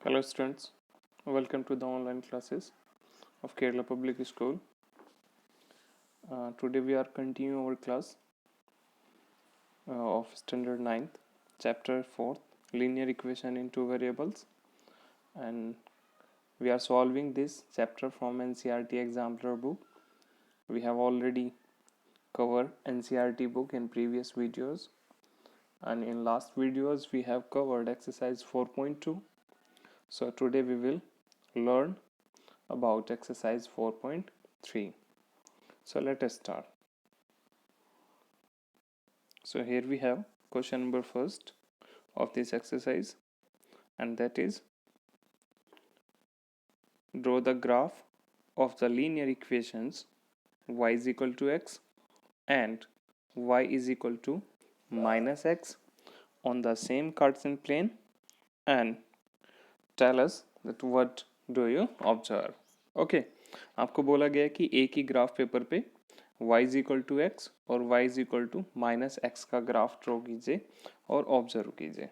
Hello students, welcome to the online classes of Kerala Public School. Today we are continuing our class of standard 9th, chapter 4th, linear equation in two variables, and we are solving this chapter from NCERT exemplar book. We have already covered NCERT book in previous videos, and in last videos we have covered exercise 4.2. So today we will learn about exercise 4.3. So let us start. So here we have question number first of this exercise, and that is draw the graph of the linear equations y is equal to x and y is equal to minus x on the same Cartesian plane and tell us that what do you observe. Okay, आपको बोला गया है कि एक ही graph paper पे y is equal to x और y is equal to minus x का ग्राफ ड्रॉ कीजिए और ऑब्जर्व कीजिए.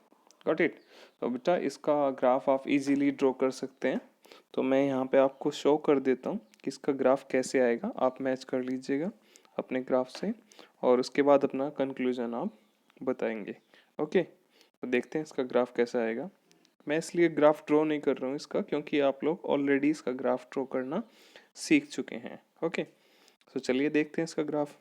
Got it. तो बेटा इसका ग्राफ आप इजीली ड्रॉ कर सकते हैं. तो मैं यहाँ पे आपको शो कर देता हूँ कि इसका ग्राफ कैसे आएगा. आप मैच कर लीजिएगा अपने ग्राफ से और उसके बाद अपना कंक्लूजन आप बताएंगे. ओके, तो देखते हैं इसका ग्राफ कैसा आएगा. मैं इसलिए ग्राफ ड्रॉ नहीं कर रहा हूँ इसका क्योंकि आप लोग ऑलरेडी इसका ग्राफ ड्रॉ करना सीख चुके हैं. ओके, तो चलिए देखते हैं इसका ग्राफ.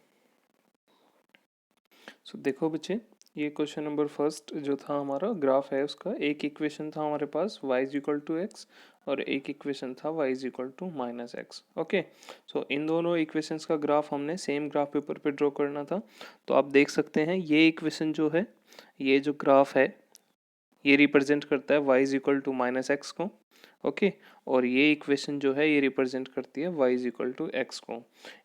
सो देखो बच्चे, ये क्वेश्चन नंबर फर्स्ट जो था हमारा ग्राफ है उसका एक इक्वेशन था हमारे पास y is equal to x और एक इक्वेशन था y is equal to minus x. Okay, so इन दोनों इक्वेशंस का ग्राफ हमने सेम ग्राफ पेपर पे ड्रॉ करना था. तो आप देख सकते हैं ये इक्वेशन जो है, ये जो ग्राफ है ये रिप्रेजेंट करता है y is equal to minus x को. ओके, और ये इक्वेशन जो है ये रिप्रेजेंट करती है y is equal to x को.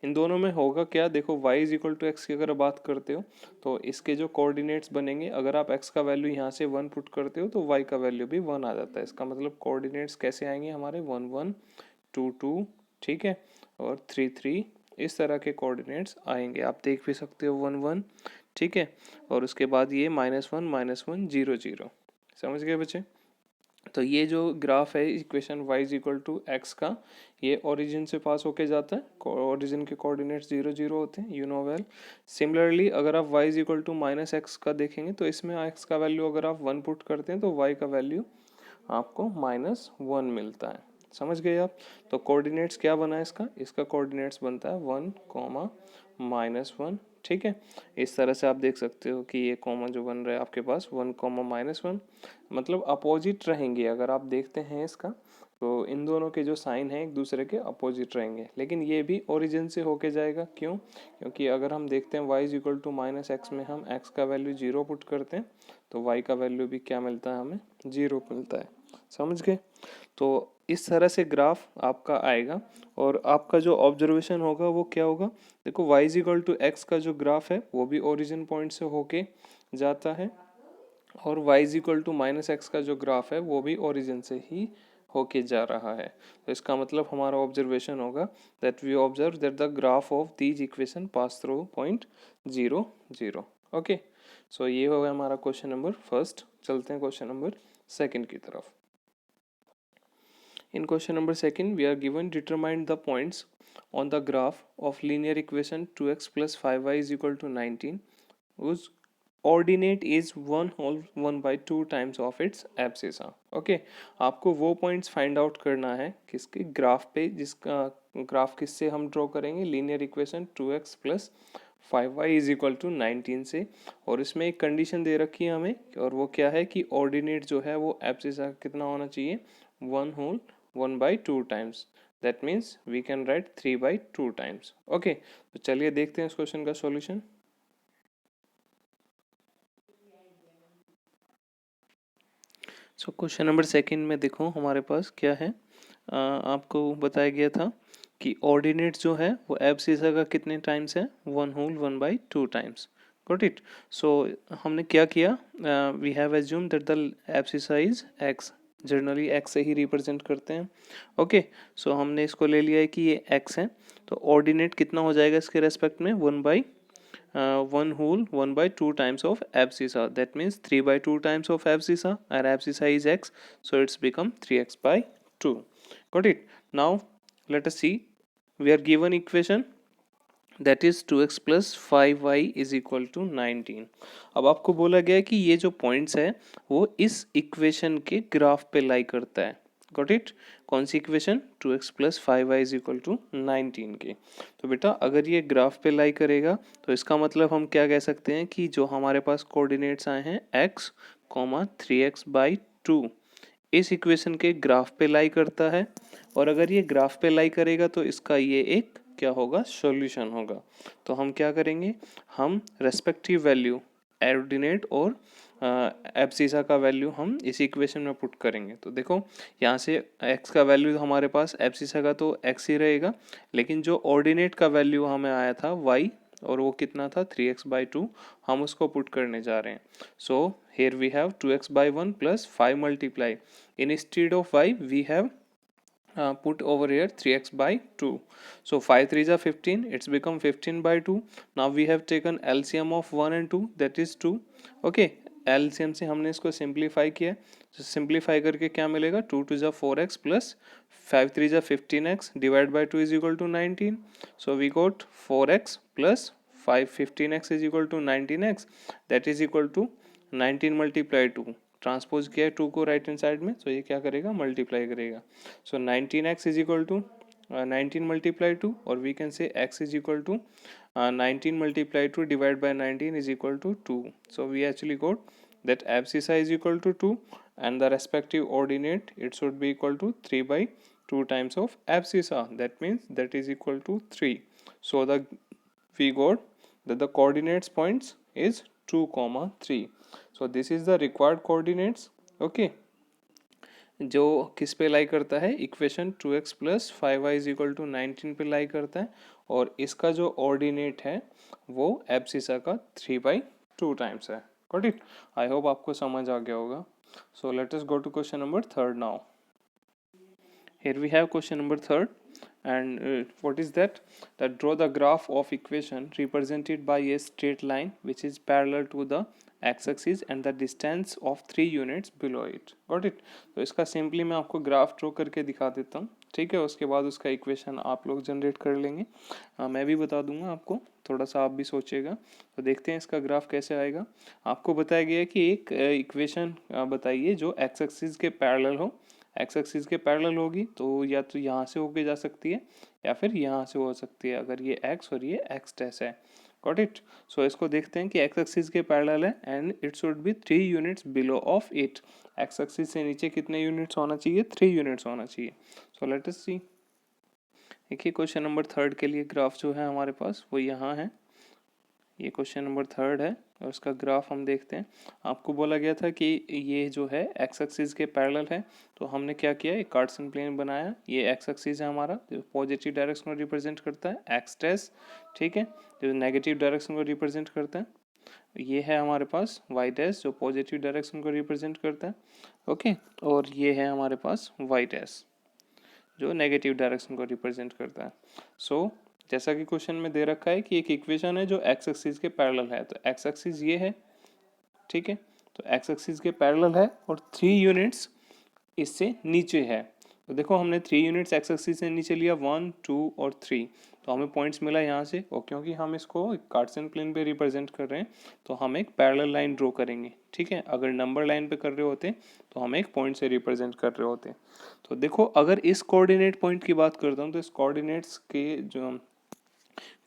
इन दोनों में होगा क्या, देखो y is equal to x की अगर बात करते हो तो इसके जो कोऑर्डिनेट्स बनेंगे, अगर आप x का वैल्यू यहाँ से 1 पुट करते हो तो y का वैल्यू भी 1 आ जाता है. इसका मतलब कोऑर्डिनेट्स कैसे आएंगे हमारे 1 1 2 2, ठीक है, और 3 3, इस तरह के कोऑर्डिनेट्स आएंगे. आप देख भी सकते हो 1 1, ठीक है, और उसके बाद ये -1 0 0. समझ गए बच्चे. तो ये जो ग्राफ है equation y is equal to x का, ये ओरिजिन से पास होके जाता है. ओरिजिन के कोऑर्डिनेट्स 0 0 होते हैं, यू नो वेल. सिमिलरली अगर आप y is equal to minus x का देखेंगे तो इसमें x का वैल्यू अगर आप 1 पुट करते हैं तो y का वैल्यू आपको -1 मिलता है. समझ गए आप. तो कोऑर्डिनेट्स क्या बना है इसका, इसका कोऑर्डिनेट्स बनता है 1 -1, ठीक है. इस तरह से आप देख सकते हो कि ये कॉमा जो बन रहा है आपके पास 1 -1, मतलब अपोजिट रहेंगे. अगर आप देखते हैं इसका तो इन दोनों के जो साइन हैं एक दूसरे के अपोजिट रहेंगे, लेकिन ये भी ओरिजिन से होके जाएगा. क्यों, क्योंकि अगर हम देखते हैं y is equal to minus x में हम x का वैल्यू 0 पुट करते हैं तो y का वैल्यू भी क्या मिलता है, हमें 0 मिलता है. समझ गए. तो इस तरह से ग्राफ आपका आएगा और आपका जो ऑब्जर्वेशन होगा वो क्या होगा. देखो y is equal to x का जो ग्राफ है वो भी ओरिजिन पॉइंट से होके जाता है और y is equal to minus x का जो ग्राफ है वो भी ओरिजिन से ही होके जा रहा है. तो इसका मतलब हमारा ऑब्जर्वेशन होगा that we observe that the graph of these equation pass through point 0 0. Okay, so ये होगा हमारा क्वेश्चन नंबर फर्स्ट. चलते हैं क्वेश्चन नंबर सेकंड की तरफ. In question number second, we are given determine the points on the graph of linear equation 2x plus 5y is equal to 19 whose ordinate is 1 whole 1 by 2 times of its abscissa. Okay, आपको वो points find out करना है किसके graph पे, जिसका graph किससे हम draw करेंगे, linear equation 2x plus 5y is equal to 19 से. और इसमें एक कंडीशन दे रखी है हमें और वो क्या है कि ऑर्डिनेट जो है वो एब्सिसा कितना होना चाहिए, 1 whole 1 by 2 times. That means we can write 3 by 2 times. Okay, तो चलिए देखते हैं इस क्वेश्चन का solution. So question number second में देखो हमारे पास क्या है. आपको बताया गया था कि ऑर्डिनेट जो है वो एब्सिसा का कितने टाइम्स है, 1 whole 1 by 2 times. Got it. So हमने क्या किया, we have assume that the abscissa is x. Generally x से ही रिप्रेजेंट करते हैं. ओके, सो हमने इसको ले लिया है कि ये x है. तो ऑर्डिनेट कितना हो जाएगा इसके रेस्पेक्ट में, 1 by 1 whole 1 by 2 times of abscissa. That means 3 by 2 times of abscissa, and abscissa is x, so it's become 3x by 2. Got it? Now let us see. We are given equation that is 2x plus 5y is equal to 19. अब आपको बोला गया है कि ये जो points है वो इस इक्वेशन के ग्राफ पे लाई करता है. Got it? कौन सी equation? 2x plus 5y is equal to 19 की. तो बेटा अगर ये ग्राफ पे लाई करेगा तो इसका मतलब हम क्या कह सकते हैं कि जो हमारे पास कोऑर्डिनेट्स आए हैं x, 3x बाई 2 इस इक्वेशन के ग्राफ पे लाई करता है. और अगर ये ग्राफ पे लाई करेगा तो इसका ये एक क्या होगा? सॉल्यूशन होगा. तो हम क्या करेंगे? हम रेस्पेक्टिव वैल्यू ऑर्डिनेट और एब्सिसा का वैल्यू हम इस इक्वेशन में पुट करेंगे. तो देखो यहाँ से x का वैल्यू हमारे पास एब्सिसा का तो x ही रहेगा, लेकिन जो ऑर्डिनेट का वैल्यू हमें आया था y, और वो कितना था? 3x by 2. हम उसको पुट करने जा रहे हैं. सो here we have 2x by 1 plus 5 multiply. Instead of y we have put over here 3x by 2. So 5 3s are 15, it's become 15 by 2. Now we have taken LCM of 1 and 2, that is 2. Okay, LCM से हमने इसको simplify किया. तो simplify करके क्या मिलेगा? 2 2 जा 4x plus 5 3 जा 15x divide by 2 is equal to 19. So we got 4x plus 5 15x is equal to 19x, that is equal to 19 multiply 2. Transpose किया है 2 को राइट हैंड साइड में, तो ये क्या करेगा? मल्टीप्लाई करेगा. So 19x is equal to 19 multiply 2, और we can say x is equal to 19 multiply 2 divide by 19 is equal to 2. So we actually got that abscissa is equal to 2, and the respective ordinate it should be equal to 3 by 2 times of abscissa. That means that is equal to 3. So we got that the coordinates points is 2, 3. So this is the required coordinates. Okay, जो किस पे lie करता है? Equation 2x plus 5y is equal to 19 पे lie करता है, और इसका जो ऑर्डिनेट है वो एब्सिसा का 3 बाई 2 टाइम्स है. Got it? आई होप आपको समझ आ गया होगा. So let us go to question number 3 now. Here we have question number 3, and what is that? That draw the graph of equation represented by a straight line which is parallel to the x-axis and the distance of 3 units below it. Got it? तो इसका simply मैं आपको graph draw करके दिखा देता हूँ. ठीक है, उसके बाद उसका इक्वेशन आप लोग जनरेट कर लेंगे. मैं भी बता दूंगा आपको, थोड़ा सा आप भी सोचिएगा. तो देखते हैं इसका ग्राफ कैसे आएगा. आपको बताया गया है कि एक इक्वेशन बताइए जो एक्स एक्सिस के पैरेलल हो. एक्स एक्सिस के पैरेलल होगी तो या तो यहाँ से होके जा सकती है या फिर यहाँ से हो सकती है, अगर ये x और ये x डैश है. Got it? सो इसको देखते हैं कि एक्स एक्सिस के पैरेलल है and it should be 3 units below of it. X axis से नीचे कितने यूनिट्स होना चाहिए? 3 यूनिट्स होना चाहिए. सो लेट अस सी. देखिए क्वेश्चन नंबर 3 के लिए ग्राफ जो है हमारे पास वो यहाँ है. ये क्वेश्चन नंबर 3 है और इसका ग्राफ हम देखते हैं. आपको बोला गया था कि ये जो है एक्स एक्सिस के पैरेलल है, तो हमने क्या किया? एक कार्टेशियन प्लेन बनाया. ये एक्स एक्सिस है हमारा, जो पॉजिटिव डायरेक्शन को रिप्रेजेंट करता है एक्स डैश. ठीक है, जो नेगेटिव डायरेक्शन को रिप्रेजेंट करता है ये है हमारे पास वाई डैश, जो पॉजिटिव डायरेक्शन को रिप्रेजेंट करता है. ओके, और ये है हमारे पास वाई डैश जो नेगेटिव डायरेक्शन को रिप्रेजेंट करता है. सो जैसा कि क्वेश्चन में दे रखा है कि एक इक्वेशन है जो एक्स एक्सिस के पैरेलल है. तो एक्स एक्सिस ये है. ठीक है, तो एक्स एक्सिस के पैरेलल है और 3 यूनिट्स इससे नीचे है. तो देखो हमने 3 यूनिट्स एक्स एक्सिस से नीचे लिया, 1 2 और 3. तो हमें पॉइंट्स मिला यहाँ से, और क्योंकि हम इसको कार्टेशियन प्लेन पे रिप्रेजेंट कर रहे हैं तो हम एक पैरेलल लाइन ड्रॉ करेंगे. ठीक है, अगर नंबर लाइन पे कर रहे होते तो हम एक पॉइंट से रिप्रेजेंट कर रहे होते. तो देखो अगर इस कोऑर्डिनेट पॉइंट की बात करता हूँ तो इस कोऑर्डिनेट्स के जो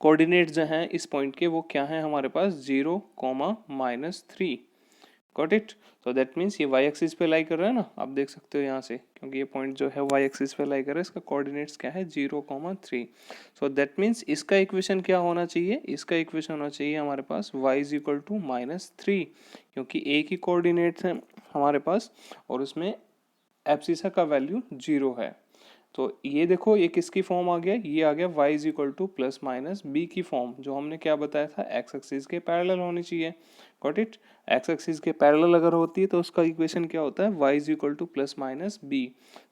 कोऑर्डिनेट जो हैं इस पॉइंट के वो क्या है हमारे पास? 0, -3. Got it? तो दैट मीन्स ये वाई एक्सिस पे लाई कर रहा है ना, आप देख सकते हो यहाँ से, क्योंकि ये पॉइंट जो है वाई एक्सिस पे लाई कर रहा है. इसका कोऑर्डिनेट्स क्या है? 0, 3. सो दैट मीन्स इसका इक्वेशन क्या होना चाहिए? इसका इक्वेशन होना चाहिए हमारे पास y इज इक्वल टू -3, क्योंकि एक ही कोऑर्डिनेट्स है हमारे पास और उसमें एब्सिसा का वैल्यू 0 है. तो ये देखो ये किसकी फॉर्म आ गया? ये आ गया y is equal to plus minus b की फॉर्म, जो हमने क्या बताया था? एक्स एक्सिस के पैरेलल होनी चाहिए. Got it? एक्स एक्सिस के पैरेलल अगर होती है तो उसका इक्वेशन क्या होता है? y is equal to plus minus b.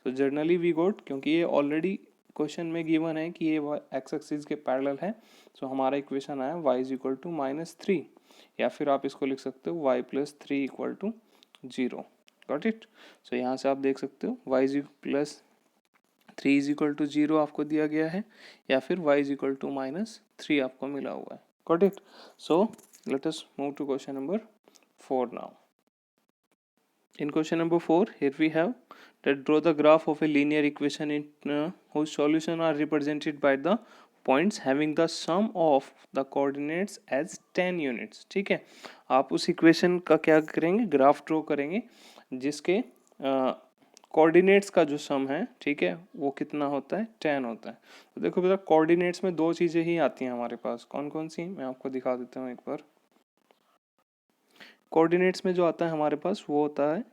तो जनरली वी गोट, क्योंकि ये ऑलरेडी क्वेश्चन में गिवन है कि ये एक्स एक्सिस के पैरेलल है, सो हमारा इक्वेशन आया y इज इक्वल टू -3, या फिर आप इसको लिख सकते हो y plus 3 equal to 0। Got it. So यहाँ से आप देख सकते हो y plus 3 is equal to 0 आपको दिया गया है, या फिर y इज इक्वल टू -3 आपको मिला हुआ है। Got it. So let us move to question number 4 now. In question number 4, here we have that draw the graph of a linear equation in whose solution are represented by the points having the sum of the coordinates as 10 units। ठीक है, आप उस equation का क्या करेंगे, graph draw करेंगे जिसके coordinates का जो सम है, ठीक है, वो कितना होता है, 10 होता है। तो देखो बेटा, कोऑर्डिनेट्स में दो चीज़ें ही आती हैं हमारे पास, कौन कौन सी, मैं आपको दिखा देता हूँ एक बार। कोऑर्डिनेट्स में जो आता है हमारे पास वो होता है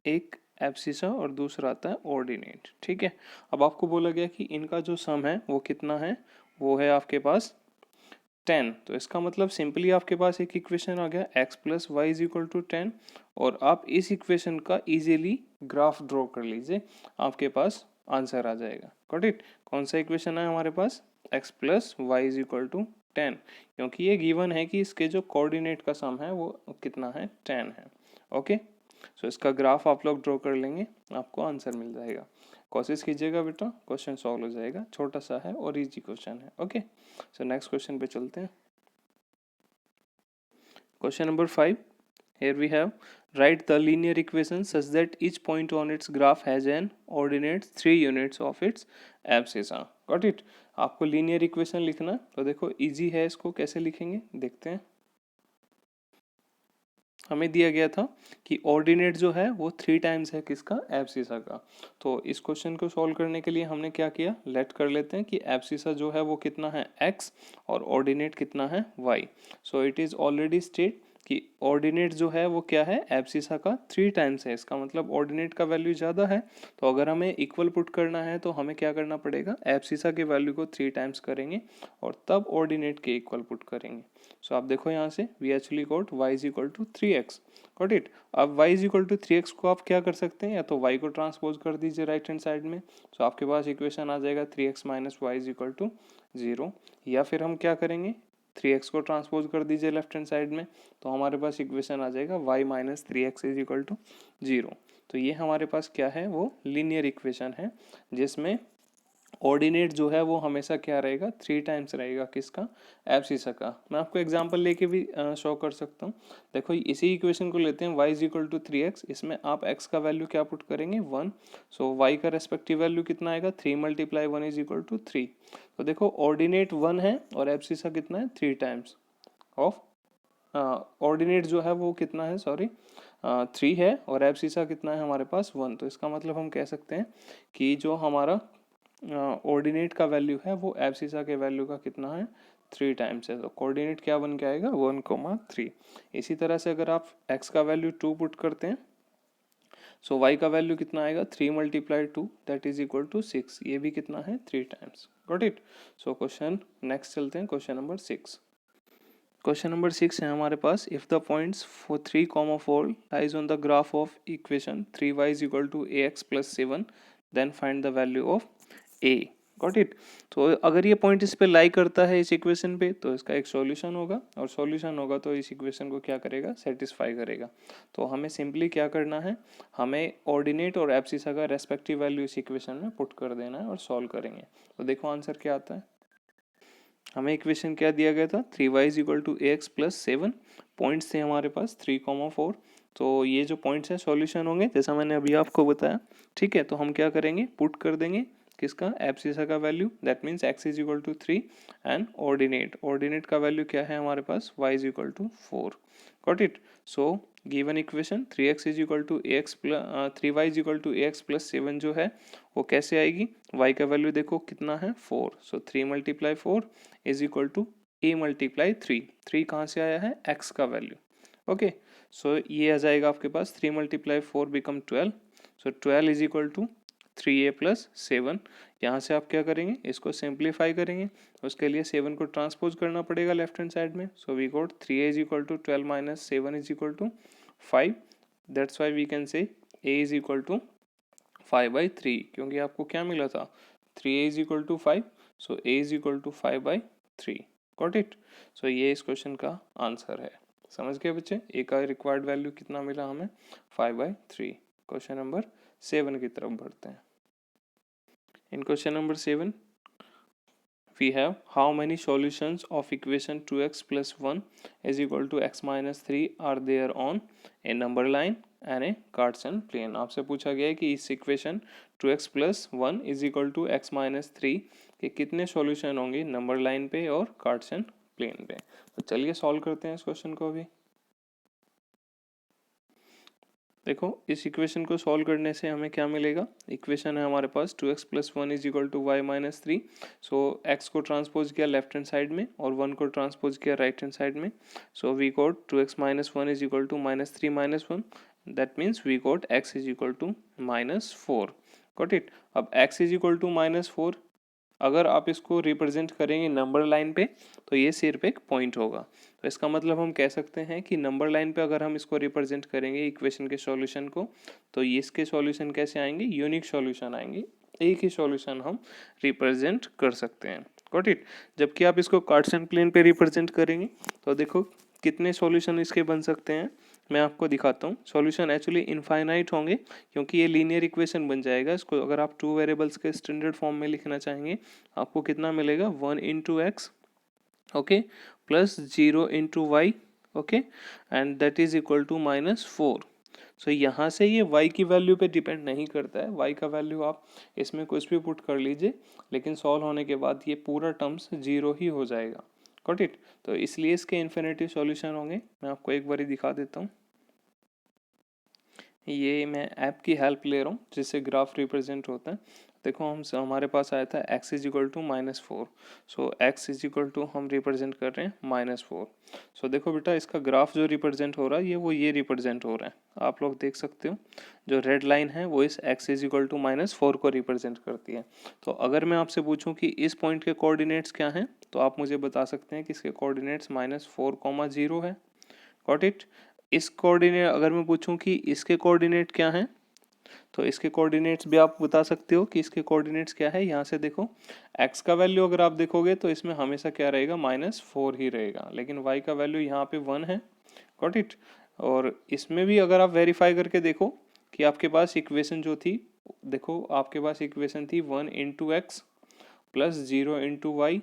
एक एब्सिसा और दूसरा आता है ऑर्डिनेट। ठीक है, अब आपको बोला गया कि इनका जो सम है वो कितना है, वो है आपके पास 10। तो इसका मतलब सिंपली आपके पास एक इक्वेशन आ गया x plus y is equal to 10, और आप इस इक्वेशन का इजीली ग्राफ ड्रॉ कर लीजिए, आपके पास आंसर आ जाएगा। Got it. कौन सा इक्वेशन है हमारे पास, x plus y is equal to 10, क्योंकि ये गिवन है कि इसके जो कोऑर्डिनेट का सम है वो कितना है, 10 है। ओके, सो इसका ग्राफ आप लोग ड्रॉ कर लेंगे, आपको आंसर मिल जाएगा। कोशिश कीजिएगा बेटा, क्वेश्चन सॉल्व हो जाएगा, छोटा सा है और इजी क्वेश्चन है। ओके, सो नेक्स्ट क्वेश्चन पे चलते हैं। Question number 5, here we have write the linear equation such that each point on its graph has an ordinate 3 units of its abscissa। got it। आपको linear equation लिखना, तो देखो easy है, इसको कैसे लिखेंगे देखते हैं। हमें दिया गया था कि ऑर्डिनेट जो है वो 3 टाइम्स है किसका, एब्सिसा का। तो इस क्वेश्चन को सॉल्व करने के लिए हमने क्या किया, लेट कर लेते हैं कि एब्सिसा जो है वो कितना है, x, और ऑर्डिनेट कितना है, y। So it is already state कि ऑर्डिनेट जो है वो क्या है, एब्सिसा का 3 टाइम्स है। इसका मतलब ऑर्डिनेट का वैल्यू ज़्यादा है, तो अगर हमें इक्वल पुट करना है तो हमें क्या करना पड़ेगा, एब्सिसा के वैल्यू को 3 टाइम्स करेंगे और तब ऑर्डिनेट के इक्वल पुट करेंगे। सो आप देखो यहाँ से we actually got y is equal to 3x। Got it. अब y is equal to 3x को आप क्या कर सकते हैं, या तो y को ट्रांसपोज कर दीजिए राइट हैंड साइड में, सो आपके पास इक्वेशन आ जाएगा 3x minus y is equal to 0। या फिर हम क्या करेंगे, 3x को ट्रांसपोज कर दीजिए लेफ्ट हैंड साइड में, तो हमारे पास इक्वेशन आ जाएगा y minus 3x is equal to 0। तो ये हमारे पास क्या है, वो लीनियर इक्वेशन है जिसमें ऑर्डिनेट जो है वो हमेशा क्या रहेगा, 3 टाइम्स रहेगा किसका, एब्सिसा का। मैं आपको एग्जांपल लेके भी शो कर सकता हूँ। देखो इसी इक्वेशन को लेते हैं, y is equal to 3x, इसमें आप x का वैल्यू क्या पुट करेंगे, 1। सो y का रेस्पेक्टिव वैल्यू कितना आएगा, 3 मल्टीप्लाई 1 इज इक्वल टू 3। तो देखो ऑर्डिनेट 1 है और एब्सिसा कितना है, 3 टाइम्स ऑफ ऑर्डिनेट जो है वो कितना है, सॉरी 3 है, और एब्सिसा कितना है हमारे पास 1। तो इसका मतलब हम कह सकते हैं कि जो हमारा ऑर्डिनेट का वैल्यू है वो एब्सिसा के वैल्यू का कितना है, 3 टाइम्स है। तो कोऑर्डिनेट क्या बन के आएगा, 1,3। इसी तरह से अगर आप x का वैल्यू 2 पुट करते हैं, सो y का वैल्यू कितना आएगा, 3 multiply 2 that is equal to 6। ये भी कितना है, 3 times. Got it. So question next चलते हैं, क्वेश्चन नंबर 6। क्वेश्चन नंबर 6 है हमारे पास, if the points for 3,4 lies on the graph of equation 3y is equal to ax plus 7 then find the value of a। Got it. तो अगर ये point इस पे लाई करता है इस इक्वेशन पे, तो इसका एक सॉल्यूशन होगा, और सॉल्यूशन होगा तो इस इक्वेशन को क्या करेगा, सेटिस्फाई करेगा। तो हमें सिंपली क्या करना है, हमें ऑर्डिनेट और एब्सिसा का रेस्पेक्टिव वैल्यू इस इक्वेशन में पुट कर देना है और सॉल्व करेंगे। तो देखो आंसर क्या आता है। हमें इक्वेशन क्या दिया गया था, 3y is equal to ax plus 7। Points थे हमारे पास 3,4। तो ये जो पॉइंट्स हैं सॉल्यूशन होंगे जैसा मैंने अभी आपको बताया। ठीक है, तो हम क्या करेंगे, पुट कर देंगे किसका, एब्सिसा का value, that means x is equal to 3 and ordinate का वैल्यू क्या है हमारे पास, y is equal to 4। Got it. So given equation 3x is equal to ax plus 3y is equal to ax plus 7 जो है वो कैसे आएगी, y का वैल्यू देखो कितना है, 4। So 3 multiply 4 is equal to a multiply 3। 3 कहाँ से आया है, x का वैल्यू। ओके, सो ये आ जाएगा आपके पास 3 multiply 4 become 12। So 12 is equal to 3a plus 7। यहाँ से आप क्या करेंगे, इसको सिंप्लीफाई करेंगे, उसके लिए 7 को ट्रांसपोज करना पड़ेगा लेफ्ट हैंड साइड में। So we got 3a is equal to 12 minus 7 is equal to 5। That's why we can say a is equal to 5/3, क्योंकि आपको क्या मिला था, 3a is equal to 5, so a is equal to 5/3। Got it. So ये इस question का answer है। समझ गए बच्चे, ए का रिक्वायर्ड वैल्यू कितना मिला हमें, 5/3। क्वेश्चन नंबर 7 की तरफ बढ़ते हैं। इन question number 7 we have how many solutions of equation 2x plus 1 is equal to x minus 3 are there on a number line and a Cartesian plane। आपसे पूछा गया है कि इस equation 2x plus 1 is equal to x minus 3 के कितने solution होंगे number line पे और कार्टेशियन प्लेन पे। तो चलिए सॉल्व करते हैं इस क्वेश्चन को अभी। देखो इस इक्वेशन को सॉल्व करने से हमें क्या मिलेगा, इक्वेशन है हमारे पास 2x plus 1 is equal to y minus 3। So x को ट्रांसपोज किया लेफ्ट हैंड साइड में और 1 को ट्रांसपोज किया राइट हैंड साइड में। So we got 2x minus 1 is equal to minus 3 minus 1, that means we got x is equal to -4। Got it. अब x is equal to -4 अगर आप इसको represent करेंगे नंबर लाइन पे तो ये सिर्फ एक पॉइंट होगा। तो इसका मतलब हम कह सकते हैं कि नंबर लाइन पे अगर हम इसको रिप्रेजेंट करेंगे इक्वेशन के सॉल्यूशन को, तो इसके सॉल्यूशन कैसे आएंगे, यूनिक सॉल्यूशन आएंगे, एक ही सॉल्यूशन हम रिप्रेजेंट कर सकते हैं। Got it. जबकि आप इसको कार्टेशियन प्लेन पे रिप्रेजेंट करेंगे तो देखो कितने सॉल्यूशन इसके बन सकते हैं, मैं आपको दिखाता हूँ। सॉल्यूशन एक्चुअली इनफाइनाइट होंगे क्योंकि ये लीनियर इक्वेशन बन जाएगा। इसको अगर आप 2 वेरिएबल्स के स्टैंडर्ड फॉर्म में लिखना चाहेंगे आपको कितना मिलेगा, 1 into x, okay, plus 0 into y, okay, and that is equal to -4। So यहाँ से ये y की वैल्यू पे डिपेंड नहीं करता है, y का वैल्यू आप इसमें कुछ भी पुट कर लीजिए, लेकिन सॉल्व होने के बाद ये पूरा टर्म्स 0 ही हो जाएगा। Got it. तो इसलिए इसके इन्फिनिटिव सॉल्यूशन होंगे। मैं आपको एक बार दिखा देता हूँ। ये मैं ऐप की हेल्प ले रहा हूँ जिससे ग्राफ रिप्रेजेंट होता है। देखो हमारे पास आया था x is equal to -4। So x is equal to हम रिप्रेजेंट कर रहे हैं -4। सो देखो बेटा इसका ग्राफ जो रिप्रेजेंट हो रहा है ये रिप्रेजेंट हो रहा है, आप लोग देख सकते हो। जो रेड लाइन है वो इस x इज इक्वल टू -4 को रिप्रेजेंट करती है। तो अगर मैं आपसे पूछूं कि इस पॉइंट के कोऑर्डिनेट्स क्या हैं, तो आप मुझे बता सकते हैं कि इसके कोऑर्डिनेट्स -4, 0 है। Got it. इस कोऑर्डिनेट अगर मैं पूछूं कि इसके कोऑर्डिनेट क्या हैं, तो इसके कोऑर्डिनेट्स भी आप बता सकते हो कि इसके कोऑर्डिनेट्स क्या है। यहाँ से देखो x का वैल्यू अगर आप देखोगे तो इसमें हमेशा क्या रहेगा, -4 ही रहेगा, लेकिन y का वैल्यू यहाँ पे 1 है। Got it. और इसमें भी अगर आप वेरीफाई करके देखो कि आपके पास इक्वेशन जो थी, देखो आपके पास इक्वेशन थी 1 into x plus 0 into y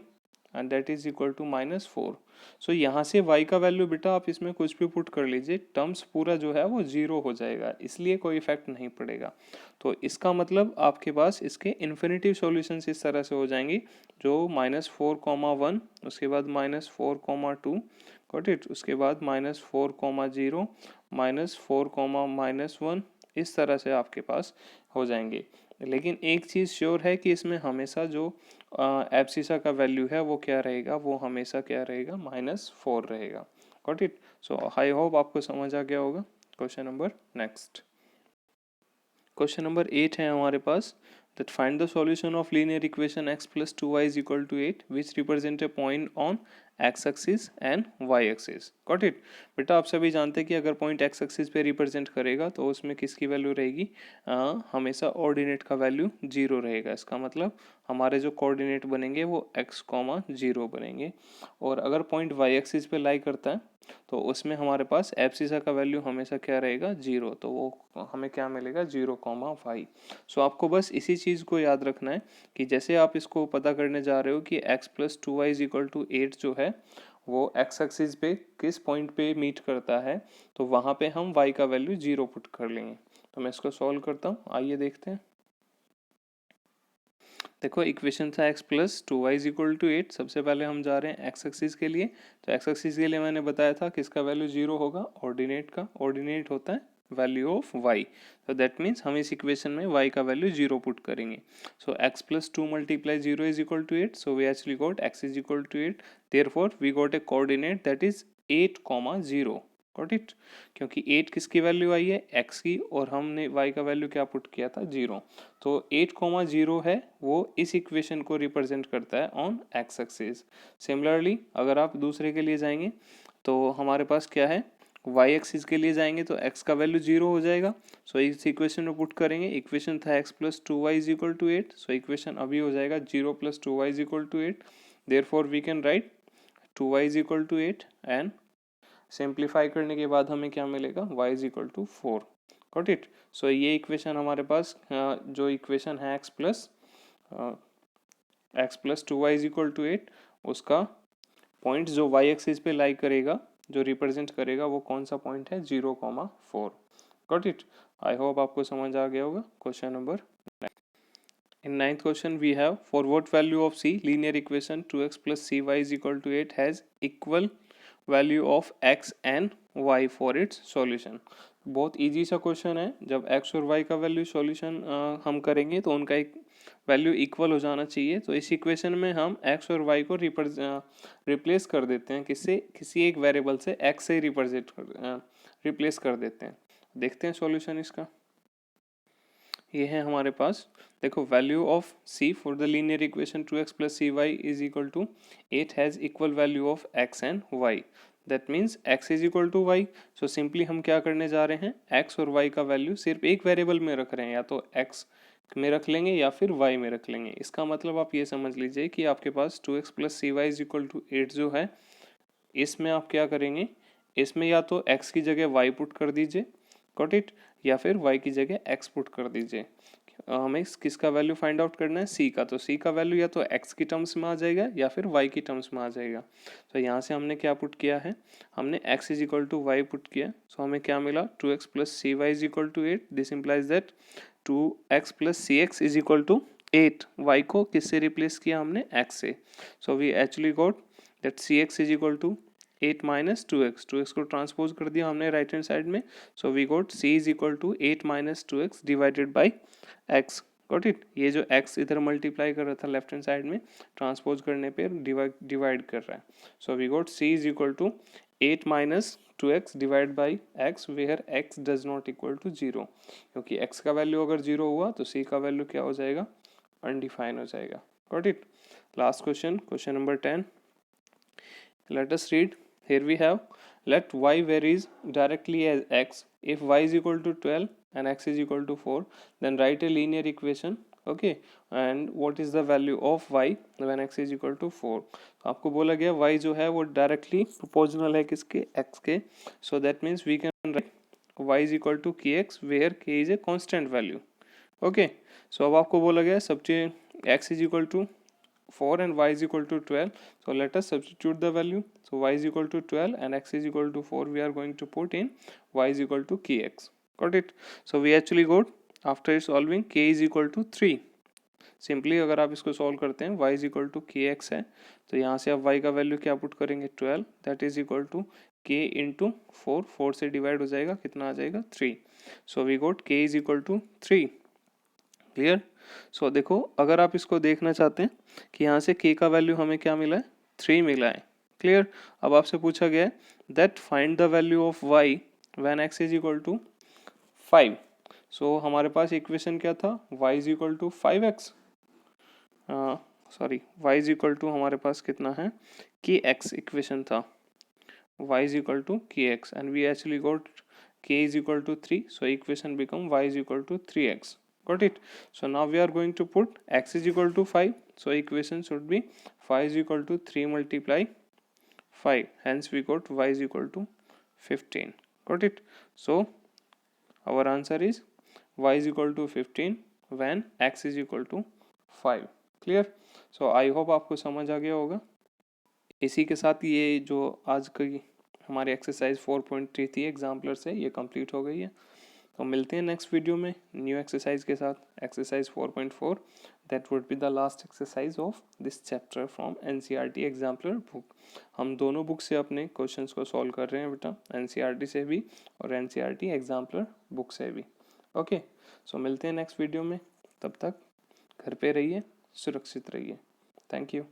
and that is equal to -4। So यहाँ से y का वैल्यू बेटा आप इसमें कुछ भी पुट कर लीजिए, टर्म्स पूरा जो है वो 0 हो जाएगा, इसलिए कोई इफेक्ट नहीं पड़ेगा। तो इसका मतलब आपके पास इसके इन्फिनिटिव सॉल्यूशंस इस तरह से हो जाएंगे, जो -4, 1, उसके बाद -4, 2, गॉट इट, उसके बाद -4, 0, -4, -1, इस तरह से आपके पास हो जाएंगे। लेकिन एक चीज़ श्योर है कि इसमें हमेशा जो एब्सिसा का वैल्यू है वो क्या रहेगा, वो हमेशा क्या रहेगा, -4 रहेगा। Got it. So I hope आपको समझ आ गया होगा। Question number next, question number 8 है हमारे पास, that find the solution of linear equation x plus 2y is equal to 8 which represent a point on x axis and y axis। Got it. बेटा आप सभी जानते हैं कि अगर पॉइंट x एक्सिस पे रिप्रेजेंट करेगा तो उसमें किसकी वैल्यू रहेगी, हमेशा ऑर्डिनेट का वैल्यू 0 रहेगा। इसका मतलब हमारे जो कोऑर्डिनेट बनेंगे वो x, 0 बनेंगे। और अगर पॉइंट y एक्सिस पे लाई करता है तो उसमें हमारे पास एब्सिसा का वैल्यू हमेशा क्या रहेगा, 0, तो वो हमें क्या मिलेगा, 0, y। सो आपको बस इसी चीज़ को याद रखना है कि जैसे आप इसको पता करने जा रहे हो कि x plus 2y is equal to 8 जो है वो x एक्सिस पे किस पॉइंट पे मीट करता है, तो वहाँ पे हम y का वैल्यू 0 पुट कर लेंगे। तो मैं इसको सॉल्व करता हूँ, आइए देखते हैं। देखो इक्वेशन था x plus 2y is equal to 8। सबसे पहले हम जा रहे हैं x एक्सिस के लिए। तो x एक्सिस के लिए मैंने बताया था किसका वैल्यू 0 होगा, ऑर्डिनेट का। ऑर्डिनेट होता है वैल्यू ऑफ y। तो दैट मीन्स हम इस इक्वेशन में y का वैल्यू 0 पुट करेंगे। So x plus 2 multiply 0 is equal to 8। So we actually got x is equal to 8। Therefore we got a coordinate that is 8, 0। Got it. क्योंकि 8 किसकी value आई है, x की, और हमने y का वैल्यू क्या पुट किया था, 0। तो 8, 0 है वो इस इक्वेशन को रिप्रेजेंट करता है ऑन x एक्सिस। सिमिलरली अगर आप दूसरे के लिए जाएंगे तो हमारे पास क्या है, वाई एक्सिस के लिए जाएंगे तो एक्स का वैल्यू 0 हो जाएगा। सो इस इक्वेशन में पुट करेंगे, इक्वेशन था x plus two y is equal to 8। So equation अभी हो जाएगा 0 plus two y is equal to 8। Therefore we can write 2y is equal to 8 and simplify करने के बाद हमें क्या मिलेगा, y is equal to 4। Got it. So ये इक्वेशन हमारे पास जो इक्वेशन है x plus two y is equal to 8, उसका पॉइंट जो y एक्सिस पे लाई करेगा, जो रिप्रेजेंट करेगा, वो कौन सा पॉइंट है, 0,4। Got it. आई होप आपको समझ आ गया होगा। Question number in ninth question we have, for what value of c linear equation 2x plus cy is equal to 8 has equal value of x and y for its solution। बहुत easy सा question है। जब x और y का value solution हम करेंगे तो उनका एक वैल्यू इक्वल हो जाना चाहिए। तो इस इक्वेशन में हम x और y को रिप्लेस कर देते हैं, किससे, किसी एक वेरिएबल से x से रिप्लेस कर देते हैं। देखते हैं सॉल्यूशन इसका। ये है हमारे पास, देखो value of c for the linear equation 2x plus c y is equal to 8 has equal value of x and y। That means x is equal to y। So simply हम क्या करने जा रहे हैं, x और y का value सिर्फ एक वेरिएबल में रख रहे हैं, या तो x में रख लेंगे या फिर y में रख लेंगे। इसका मतलब आप ये समझ लीजिए कि आपके पास 2x plus c y is equal to 8 जो है, इसमें आप क्या करेंगे, इसमें या तो x की जगह y पुट कर दीजिए, गॉट इट, या फिर y की जगह x पुट कर दीजिए। हमें किसका वैल्यू फाइंड आउट करना है, c का। तो c का वैल्यू या तो x की टर्म्स में आ जाएगा या फिर y की टर्म्स में आ जाएगा। तो यहाँ से हमने क्या पुट किया है, हमने x is equal to y put किया। सो हमें क्या मिला, 2x plus c y is equal to 8। This implies that 2x plus c x is equal to 8। y को किससे रिप्लेस किया हमने, x से। So we actually got that c x is equal to 8 minus 2x को transpose कर दिया हमने right hand side में। So we got c is equal to 8 minus 2x divided by x। Got it. ये जो x इधर multiply कर रहा था लेफ्ट हैंड साइड में, ट्रांसपोज करने पे डिवाइड कर रहा है। So we got c is equal to 8 minus 2x divide by x, where x does not equal to 0। क्योंकि x का वैल्यू अगर 0 हुआ तो c का वैल्यू क्या हो जाएगा, अनडिफाइन हो जाएगा। Got it. Last question, question number 10। Let us read. Here we have, let y varies directly as x. If y is equal to 12 and x is equal to 4, then write a linear equation. Okay, and what is the value of y when x is equal to 4? आपको बोला गया y जो है वो directly proportional है किसके, x के। So that means we can write y is equal to kx where k is a constant value. Okay, so अब आपको बोला गया substitute x is equal to 4 and y is equal to 12. So let us substitute the value. So y is equal to 12 and x is equal to 4. We are going to put in y is equal to kx. Got it? So we actually got, after solving, k is equal to 3. Simply अगर आप इसको solve करते हैं, y is equal to के x है, तो यहाँ से आप y का वैल्यू क्या पुट करेंगे, 12, that is equal to k into 4 से डिवाइड हो जाएगा, कितना आ जाएगा, 3। So we got k is equal to 3। Clear. So देखो, अगर आप इसको देखना चाहते हैं कि यहाँ से k का वैल्यू हमें क्या मिला है, 3 मिला है। क्लियर। अब आपसे पूछा गया है that find the value of y when x is equal to 5। So हमारे पास इक्वेशन क्या था, y is equal to 5x, sorry y is equal to हमारे पास कितना है, kx इक्वेशन था, y is equal to kx, and we actually got k is equal to 3, so equation become y is equal to 3x. Got it? So now we are going to put x is equal to 5, so equation should be 5 is equal to 3 multiply 5, hence we got y is equal to 15. Got it? So our answer is y is equal to 15 when x is equal to 5. Clear? So I hope आपको समझ आ गया होगा। इसी के साथ ये जो आज की हमारी एक्सरसाइज 4.3 थी एग्जाम्पलर से, ये कंप्लीट हो गई है। तो मिलते हैं नेक्स्ट वीडियो में न्यू एक्सरसाइज के साथ, exercise 4.4, that would be the last exercise of this chapter from NCERT exemplar book. हम दोनों बुक से अपने क्वेश्चंस को सॉल्व कर रहे हैं बेटा, एनसीईआरटी से भी और एनसीईआरटी एग्जाम्पलर बुक से भी। ओके, सो मिलते हैं नेक्स्ट वीडियो में, तब तक घर पे रहिए, सुरक्षित रहिए। Thank you.